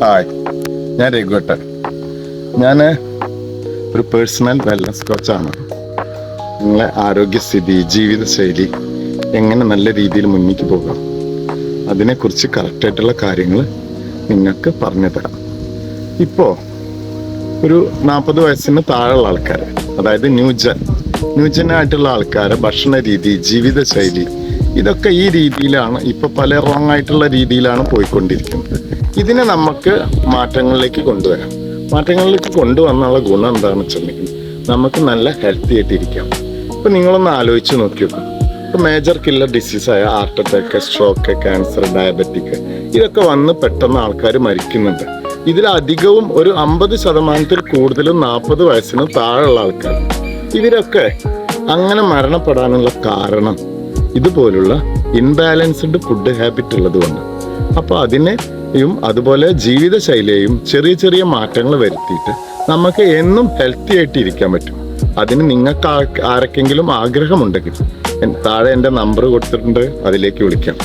Hi, ഞാൻ രഘുവേട്ടൻ. ഞാൻ ഒരു പേഴ്സണൽ വെൽനസ് കോച്ചാണ്. നിങ്ങളെ ആരോഗ്യസ്ഥിതി, ജീവിതശൈലി എങ്ങനെ നല്ല രീതിയിൽ മുന്നിലേക്ക് പോകാം, അതിനെക്കുറിച്ച് കറക്റ്റായിട്ടുള്ള കാര്യങ്ങൾ നിങ്ങൾക്ക് പറഞ്ഞു തരാം. ഇപ്പോൾ ഒരു 40 വയസ്സിന് താഴെയുള്ള ആൾക്കാർ, അതായത് ന്യൂജനായിട്ടുള്ള ആൾക്കാരെ ഭക്ഷണ രീതി, ജീവിതശൈലി ഇതൊക്കെ ഈ രീതിയിലാണ്, ഇപ്പോൾ പല റോങ് ആയിട്ടുള്ള രീതിയിലാണ് പോയിക്കൊണ്ടിരിക്കുന്നത്. ഇതിനെ നമുക്ക് മാറ്റങ്ങളിലേക്ക് കൊണ്ടുവരാം. മാറ്റങ്ങളിലേക്ക് കൊണ്ടുവന്നുള്ള ഗുണം എന്താണെന്ന് വെച്ചിട്ടുണ്ടെങ്കിൽ നമുക്ക് നല്ല ഹെൽത്തി ആയിട്ടിരിക്കാം. ഇപ്പം നിങ്ങളൊന്ന് ആലോചിച്ച് നോക്കി നോക്കും. ഇപ്പോൾ മേജർ കില്ലർ ഡിസീസായ heart attack, stroke, cancer, diabetic ഇതൊക്കെ വന്ന് പെട്ടെന്ന് ആൾക്കാർ മരിക്കുന്നുണ്ട്. ഇതിലധികവും ഒരു 50% കൂടുതലും 40 വയസ്സിന് താഴെയുള്ള ആൾക്കാർ. ഇതിലൊക്കെ അങ്ങനെ മരണപ്പെടാനുള്ള കാരണം ഇതുപോലുള്ള ഇൻബാലൻസ്ഡ് ഫുഡ് ഹാബിറ്റ് ഉള്ളത് കൊണ്ട്. അപ്പോൾ അതിനെയും അതുപോലെ ജീവിതശൈലിയെയും ചെറിയ ചെറിയ മാറ്റങ്ങൾ വരുത്തിയിട്ട് നമുക്ക് എന്നും ഹെൽത്തി ആയിട്ട് ഇരിക്കാൻ പറ്റും. അതിന് നിങ്ങൾക്ക് ആർക്കെങ്കിലും ആഗ്രഹമുണ്ടെങ്കിൽ താഴെ എൻ്റെ നമ്പർ കൊടുത്തിട്ടുണ്ട്, അതിലേക്ക് വിളിക്കാം.